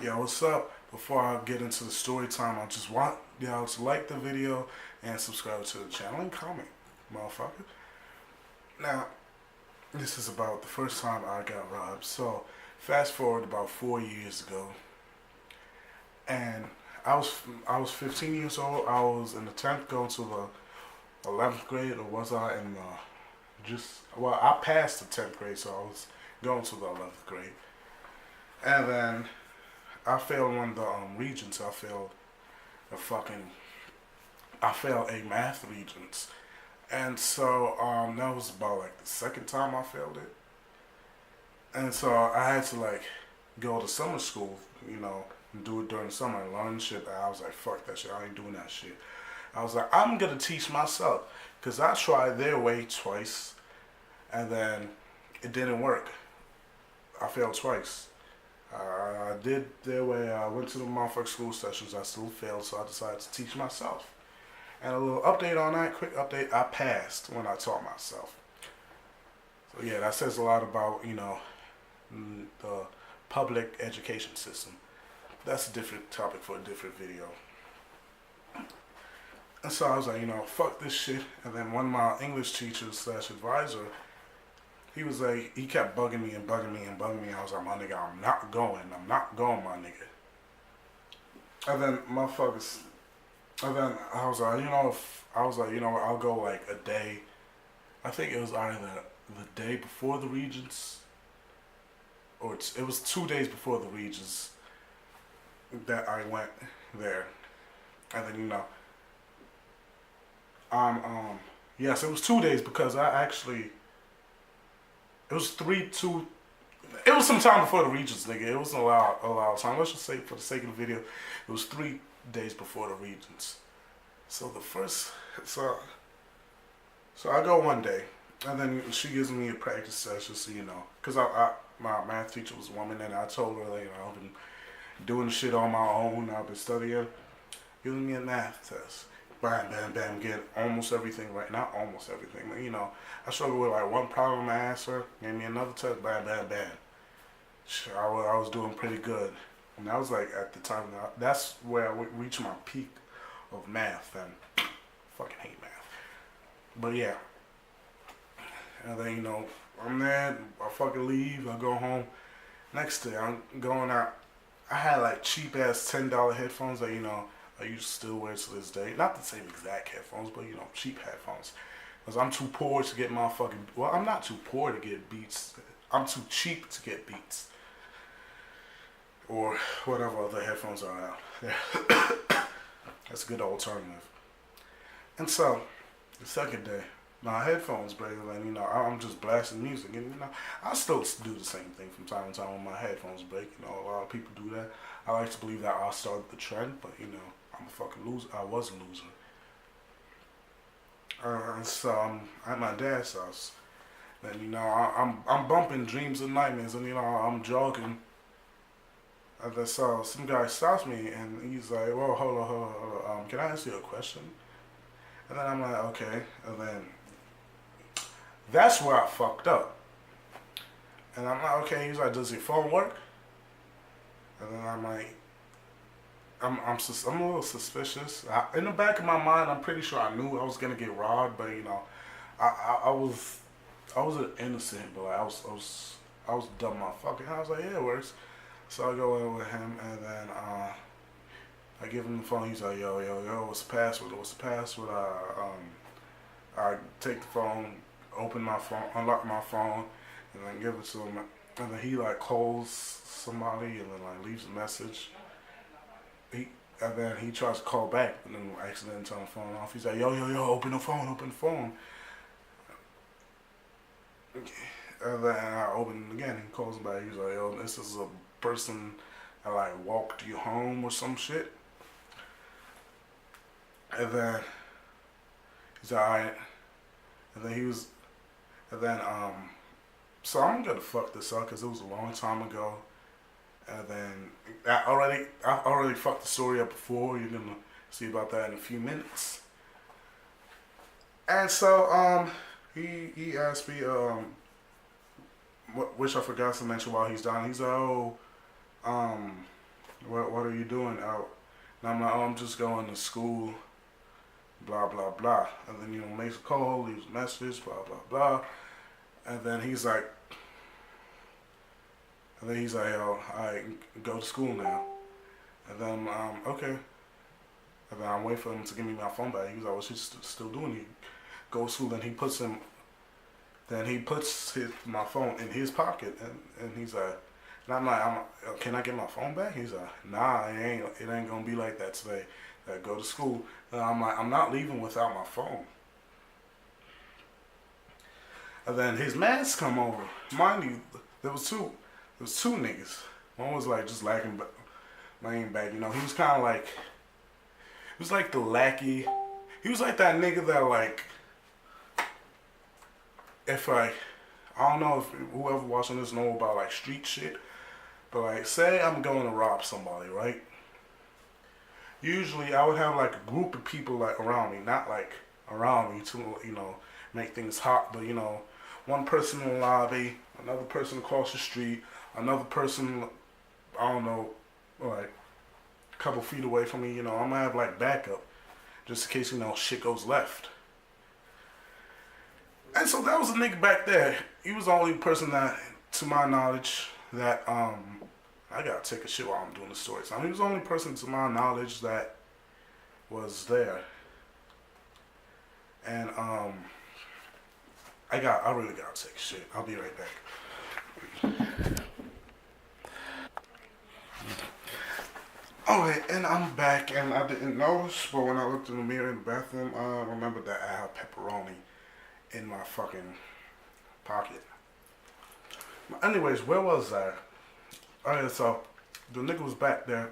Yo, what's up? Before I get into the story time, I just want y'all to like the video and subscribe to the channel and comment, motherfucker. Now, this is about the first time I got robbed. So, fast forward about 4 years ago, and I was 15 years old. I was in the 10th, going to the 11th grade, or was I in I passed the 10th grade, so I was going to the 11th grade, and then I failed one of the regents. A fucking I failed a math regents, and so that was about like the second time I failed it, and so I had to like go to summer school, and do it during the summer and learn shit. And I was like, fuck that shit. I ain't doing that shit. I was like, I'm gonna teach myself because I tried their way twice, and then it didn't work. I failed twice. I did their way. I went to the motherfucking school sessions. I still failed, so I decided to teach myself. And a little update on that, quick update, I passed when I taught myself. So yeah, that says a lot about, the public education system. That's a different topic for a different video. And so I was like, fuck this shit. And then one of my English teachers slash advisor, he was like, he kept bugging me and bugging me and bugging me. I was like, my nigga, I'm not going, my nigga. And then motherfuckers, and then I was like, I'll go like a day. I think it was either the day before the Regents, or it was 2 days before the Regents that I went there. And then, yes, it was 2 days because it was it was some time before the Regents, nigga. It wasn't a lot of time. Let's just say, for the sake of the video, it was 3 days before the Regents. So so I go one day, and then she gives me a practice session, so because my math teacher was a woman, and I told her, like, I've been doing shit on my own. I've been studying, giving me a math test. Bam, bam, bam, get almost everything right. Not almost everything, but I struggled with like one problem I asked her, gave me another test, bam, bam, bam. I was doing pretty good. And that was like at the time, that's where I reached my peak of math, and fucking hate math. But yeah, and then I'm there, I fucking leave, I go home. Next day, I'm going out. I had like cheap ass $10 headphones that I used to still wear to this day. Not the same exact headphones, but cheap headphones. Because I'm too poor to get well, I'm not too poor to get Beats. I'm too cheap to get Beats. Or whatever other headphones are out there. That's a good alternative. And so, the second day, my headphones break, and I'm just blasting music, and I still do the same thing from time to time when my headphones break. A lot of people do that. I like to believe that I started the trend, but I'm a fucking loser. I was a loser. And so I'm at my dad's house, and I'm bumping Dreams and Nightmares, and I'm jogging. And then so some guy stops me, and he's like, "Whoa, hold on. Can I ask you a question?" And then I'm like, "Okay." And then that's where I fucked up. And I'm like, "Okay." He's like, "Does your phone work?" And then I'm like, I'm a little suspicious. In the back of my mind, I'm pretty sure I knew I was gonna get robbed, but I was innocent, but like, I was dumb motherfucker. I was like, "Yeah, it works." So I go in with him, and then I give him the phone. He's like, yo, what's the password? What's the password? I take the phone, open my phone, unlock my phone, and then give it to him. And then he like calls somebody, and then like leaves a message. And then he tries to call back, and then accidentally turn the phone off. He's like, yo, open the phone. And then I open it again. He calls back. He's like, yo, this is a person that like walked you home or some shit. And then he's like, alright. And then so I'm gonna fuck this up because it was a long time ago. And then I already fucked the story up before. You're gonna see about that in a few minutes. And so he asked me which I forgot to mention while he's down. He's like, oh, what are you doing out? And I'm like, oh, I'm just going to school, blah, blah, blah. And then, makes a call, leaves a message, blah, blah, blah. And then he's like, yo, I go to school now. And then, okay. And then I'm waiting for him to give me my phone back. He's like, what's he still doing? He goes to school, then he puts my phone in his pocket, and he's like, and I'm like, can I get my phone back? He's like, nah, it ain't gonna be like that today. Go to school. And I'm like, I'm not leaving without my phone. And then his mans come over. Mind you, there was two niggas. One was like just laying back. He was kind of like, he was like the lackey. He was like that nigga that like, if I don't know if whoever watching this know about like street shit, but like say I'm going to rob somebody, right? Usually I would have like a group of people like around me, not like around me to make things hot, but one person in the lobby, another person across the street, another person, I don't know, like a couple feet away from me. I'm gonna have like backup just in case shit goes left. And so that was a nigga back there. He was the only person that, to my knowledge, that I gotta take a shit while I'm doing the story. So he was the only person, to my knowledge, that was there. And I really gotta take a shit. I'll be right back. Alright, and I'm back, and I didn't notice, but when I looked in the mirror in the bathroom, I remembered that I had pepperoni in my fucking pocket. But anyways, where was I? Alright, so the nigga was back there,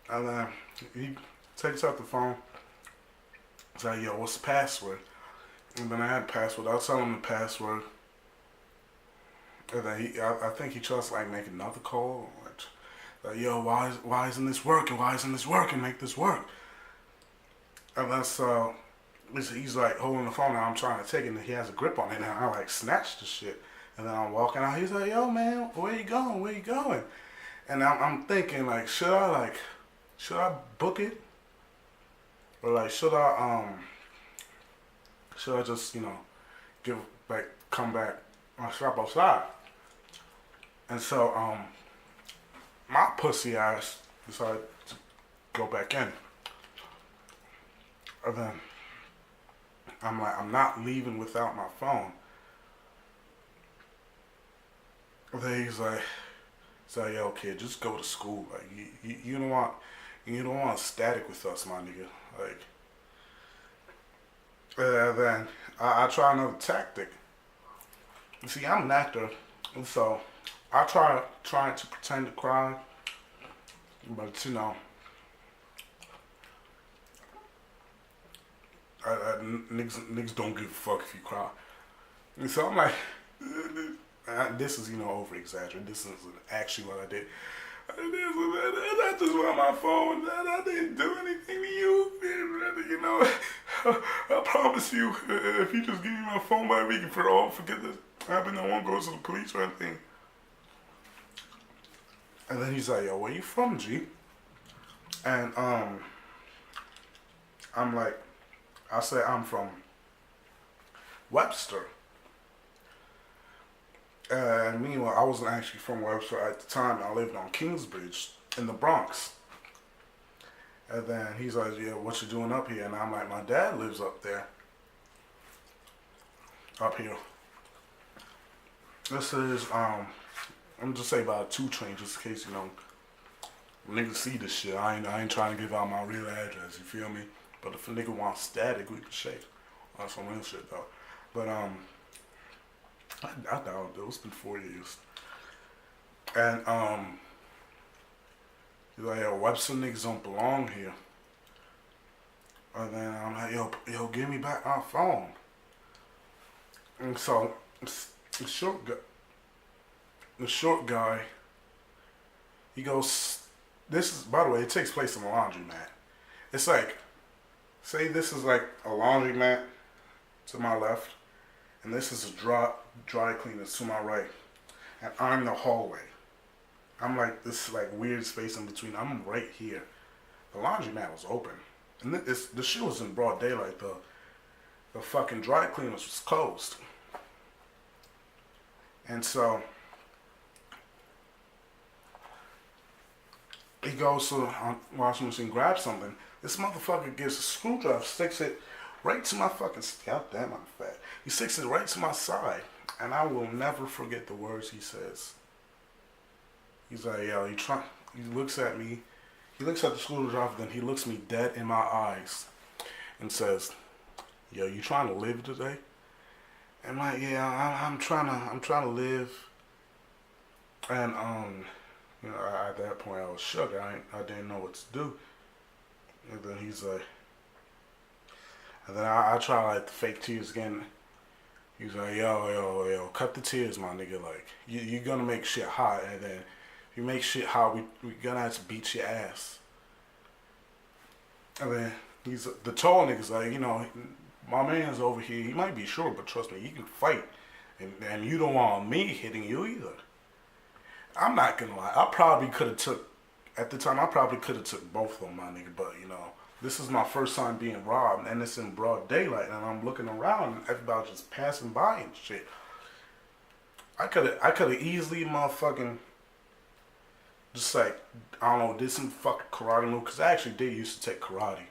and then he takes out the phone. He's like, yo, what's the password? And then I had the password. I'll tell him the password. And then I think he tries to like make another call. Like, yo, why isn't this working? Why isn't this working? Make this work. And then so he's like holding the phone and I'm trying to take it and he has a grip on it and I like snatch the shit. And then I'm walking out. He's like, yo, man, where you going? Where you going? And I'm thinking like, should I book it? Or like, should I just, come back and stop outside? And so, my pussy ass decided to go back in. And then, I'm like, I'm not leaving without my phone. And then he's like, yo, kid, just go to school. Like, you don't want static with us, my nigga. Like, then I try another tactic. You see, I'm an actor, and so I trying to pretend to cry, but niggas don't give a fuck if you cry. And so I'm like, this is over exaggerated. This is actually what I did. I just want my phone. I didn't do anything to you. I promise you, if you just give me my phone back, we can forget this happened. I won't go to the police or anything. And then he's like, yo, where you from, G? And I'm like, I say I'm from Webster. And meanwhile, I wasn't actually from Webster at the time. I lived on Kingsbridge in the Bronx. And then he's like, yeah, what you doing up here? And I'm like, my dad lives up there. Up here. This is, I'm just say about 2 trains, just in case, niggas see this shit. I ain't trying to give out my real address, you feel me? But if a nigga wants static, we can shake. On some real shit, though. But, I doubt it. It's been 4 years. And, he's like, yo, Webster niggas don't belong here. And then I'm like, yo, give me back my phone. And so, the short guy, he goes, this is, by the way, it takes place in a laundromat. It's like, say this is like a laundromat to my left, and this is a dry cleaner to my right, and I'm the hallway. I'm like this like weird space in between. I'm right here. The laundromat was open, and the shit was in broad daylight. The fucking dry cleaners was closed, and so he goes to the washing machine, grabs something. This motherfucker gets a screwdriver, sticks it right to my fucking. God damn, I'm fat. He sticks it right to my side, and I will never forget the words he says. He's like, yo, he looks at me. He looks at the screwdriver, then he looks me dead in my eyes and says, yo, you trying to live today? And I'm like, yeah, I'm trying to live. And you know, at that point I was shook. I didn't know what to do. And then he's like, and then I try like the fake tears again. He's like, yo, cut the tears, my nigga. Like, you gonna make shit hot, and then if you make shit hot, we gonna have to beat your ass. And then the tall nigga's like, you know, my man's over here. He might be short, but trust me, he can fight. And you don't want me hitting you either. I'm not gonna lie. I probably could have took, at the time, I probably could have took both of them, my nigga. But, you know, this is my first time being robbed, and it's in broad daylight, and I'm looking around, and everybody just passing by and shit. I could have easily motherfucking just like, I don't know, did some fucking karate move, because I actually did used to take karate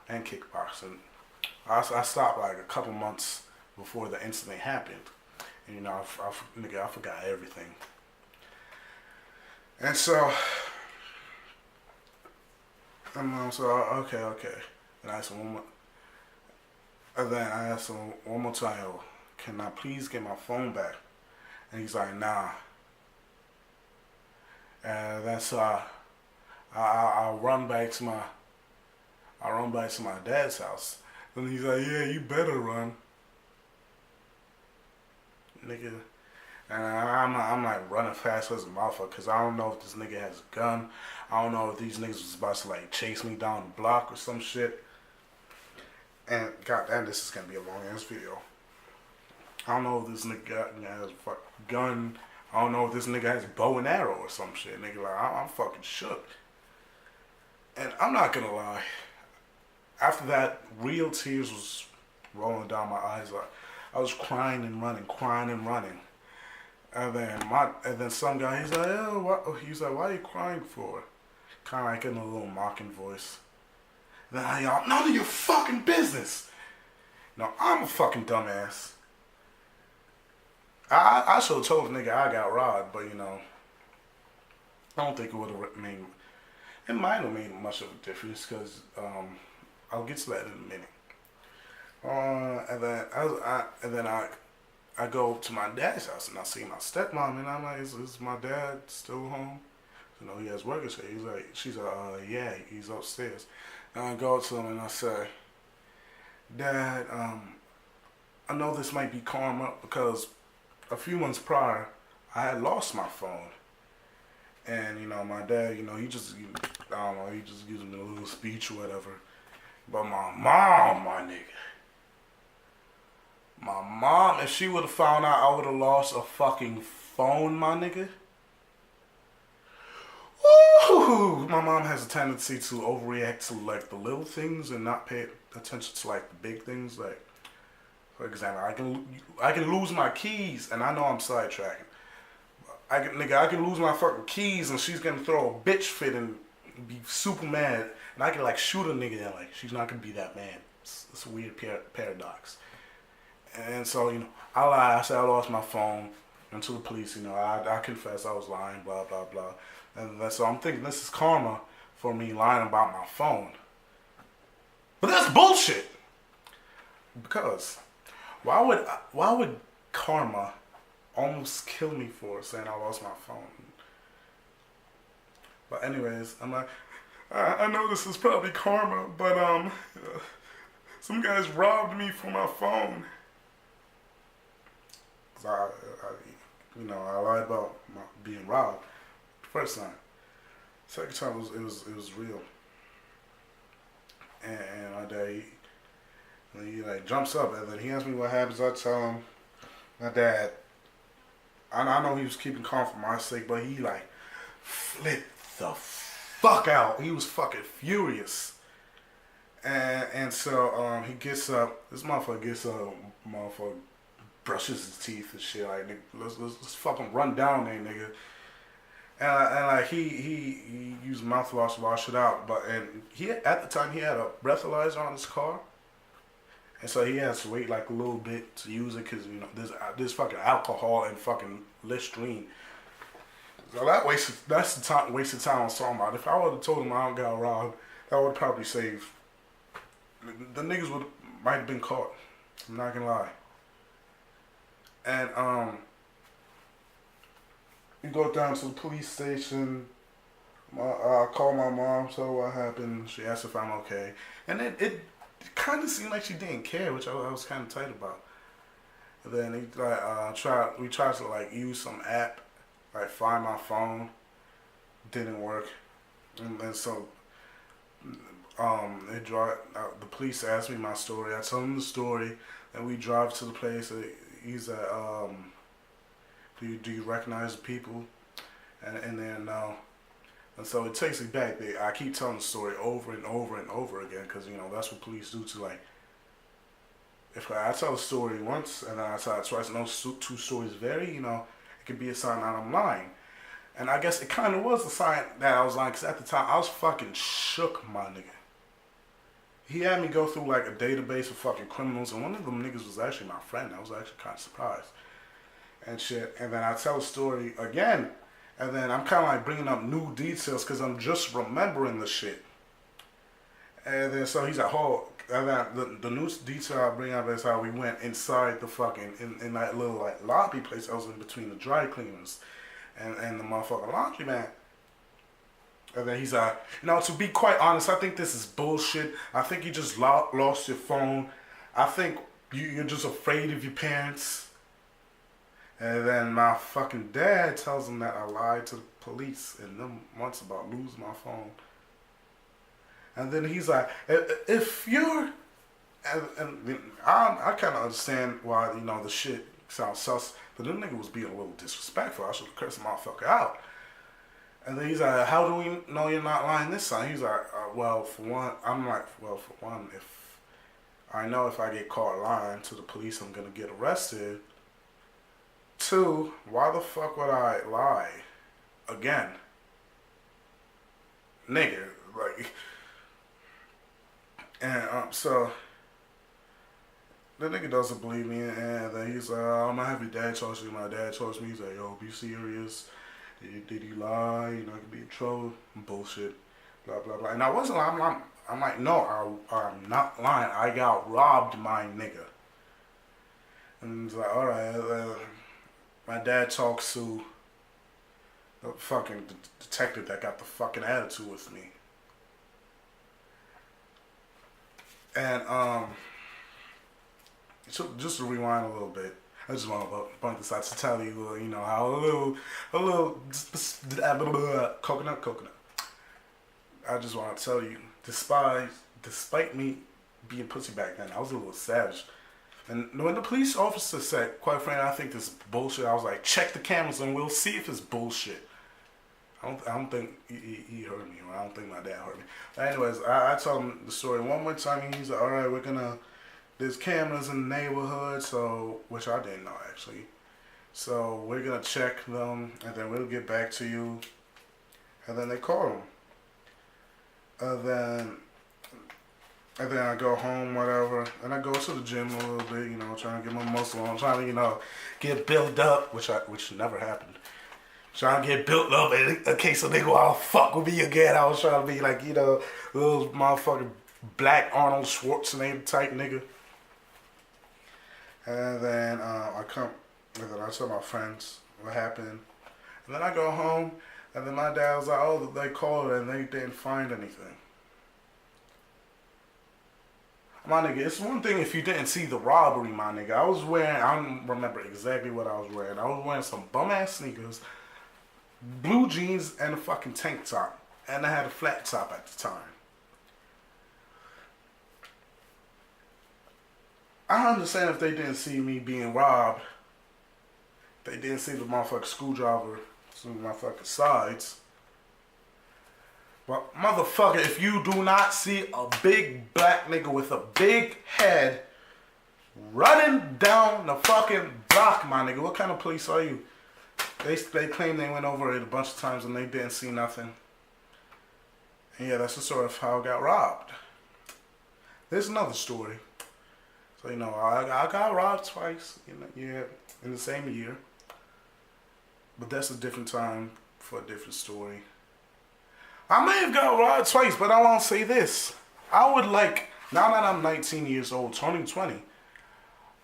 and kickboxing. I stopped like a couple months before the incident happened. And, you know, I forgot everything. And so, okay. And I asked him one more, and then I asked him one more time, yo, can I please get my phone back? And he's like, nah. And that's I run back to my dad's house. And he's like, yeah, you better run, nigga. And I'm like running fast as a motherfucker, because I don't know if this nigga has a gun. I don't know if these niggas was about to like chase me down the block or some shit. And goddamn, this is gonna be a long ass video. I don't know if this nigga has a fucking gun. I don't know if this nigga has a bow and arrow or some shit. Nigga, like, I'm fucking shook. And I'm not gonna lie. After that, real tears was rolling down my eyes. Like, I was crying and running. And then some guy, he's like, oh, what? He's like, why are you crying for? Kind of like in a little mocking voice. And then I yell, none of your fucking business. No, I'm a fucking dumbass. I should have told the nigga I got robbed, but, you know, I don't think it would have made, it might have made much of a difference, because I'll get to that in a minute. And then I go to my dad's house, and I see my stepmom, and I'm like, is my dad still home? You know, he has workers here. He's like, she's like, yeah, he's upstairs. And I go to him and I say, Dad, I know this might be karma, because a few months prior, I had lost my phone. And, you know, my dad, you know, he just gives me a little speech or whatever. But my mom, my nigga, my mom, if she would have found out I would have lost a fucking phone, my nigga. Woo! My mom has a tendency to overreact to, like, the little things and not pay attention to, like, the big things. Like, for example, I can lose my keys, and I know I'm sidetracking. I can lose my fucking keys, and she's gonna throw a bitch fit and be super mad, and I can like shoot a nigga, and like she's not gonna be that mad. It's a weird paradox. And so, you know, I lied. I said I lost my phone, and to the police, you know, I confess I was lying, blah blah blah. And so I'm thinking this is karma for me lying about my phone. But that's bullshit. Because why would karma almost kill me for saying I lost my phone? But anyways, I'm like, I know this is probably karma, but some guys robbed me for my phone. Cause I lied about being robbed the first time. Second time it was real. And my dad, he like jumps up, and then he asks me what happens. I tell him, my dad, I know he was keeping calm for my sake, but he like flipped the fuck out. He was fucking furious. And so he gets up. This motherfucker gets up. Motherfucker brushes his teeth and shit. Like, nigga, let's fucking run down there, nigga. And like he used mouthwash to wash it out. But and he at the time he had a breathalyzer on his car. And so he has to wait like a little bit to use it because, you know, there's fucking alcohol and fucking Listerine. So that's the time, wasted time I was talking about. If I would have told him I don't got robbed, that would probably save. The niggas might have been caught. I'm not gonna lie. And we go down to the police station. I call my mom, tell her what happened. She asked if I'm okay. And it kind of seemed like she didn't care, which I was kind of tight about. And then we tried to like use some app, like find my phone. Didn't work. And so the police asked me my story. I told them the story, and we drive to the place. He's at, do you recognize the people? And then no. And so it takes me back. I keep telling the story over and over and over again because, you know, that's what police do to, like, if I tell a story once and then I tell it twice and those two stories vary, you know, it could be a sign that I'm lying. And I guess it kind of was a sign that I was lying because at the time I was fucking shook, my nigga. He had me go through like a database of fucking criminals, and one of them niggas was actually my friend. I was actually kind of surprised and shit. And then I tell a story again, and then I'm kind of like bringing up new details because I'm just remembering the shit. And then so he's like, oh, and then the new detail I bring up is how we went inside the fucking, in that little like lobby place that was in between the dry cleaners and the motherfucking laundromat. And then he's like, you know, to be quite honest, I think this is bullshit. I think you just lost your phone. I think you're just afraid of your parents. And then my fucking dad tells him that I lied to the police in them months about losing my phone. And then he's like, if you're, and I kind of understand why, you know, the shit sounds sus, but the nigga was being a little disrespectful. I should have cursed the motherfucker out. And then he's like, how do we know you're not lying this time? He's like, well, for one, I'm like, well, for one, if I know if I get caught lying to the police, I'm going to get arrested. Two, why the fuck would I lie again? Nigga, like, and so the nigga doesn't believe me, and then he's like, I'm gonna have your dad charge you. My dad charged me. He's like, yo, be serious. Did you lie? You know, I could be in trouble. Bullshit. Blah, blah, blah. And I wasn't lying. I'm like, no, I'm not lying. I got robbed, my nigga. And he's like, alright. My dad talks to the fucking detective that got the fucking attitude with me. And, so just to rewind a little bit. I just want to point this out to tell you, you know, how a little coconut. I just want to tell you, despite me being pussy back then, I was a little savage. And when the police officer said, quite frankly, I think this is bullshit, I was like, check the cameras and we'll see if it's bullshit. I don't think he heard me, or I don't think my dad heard me. But anyways, I told him the story one more time, and he's like, alright, there's cameras in the neighborhood, so, which I didn't know actually. So we're gonna check them, and then we'll get back to you. And then they call him. And then I go home, whatever, and I go to the gym a little bit, you know, trying to get my muscle on, trying to, you know, get built up, which never happened. Trying to get built up in case a nigga will fuck with me again. I was trying to be like, you know, little motherfucking black Arnold Schwarzenegger type nigga. And then I tell my friends what happened. And then I go home, and then my dad was like, oh, they called and they didn't find anything. My nigga, it's one thing if you didn't see the robbery, my nigga. I don't remember exactly what I was wearing. I was wearing some bum-ass sneakers, blue jeans, and a fucking tank top. And I had a flat top at the time. I understand if they didn't see me being robbed. They didn't see the motherfucking screwdriver through my fucking sides. But motherfucker, if you do not see a big black nigga with a big head running down the fucking block, my nigga, what kind of police are you? They claim they went over it a bunch of times and they didn't see nothing. And yeah, that's the story of how I got robbed. There's another story. So, you know, I got robbed twice, in the same year. But that's a different time for a different story. I may have got robbed twice, but I won't say this. I would like, now that I'm 19 years old, turning 20,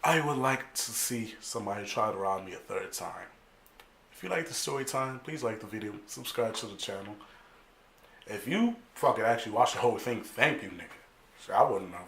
I would like to see somebody try to rob me a third time. If you like the story time, please like the video, subscribe to the channel. If you fucking actually watch the whole thing, thank you, nigga. I wouldn't know.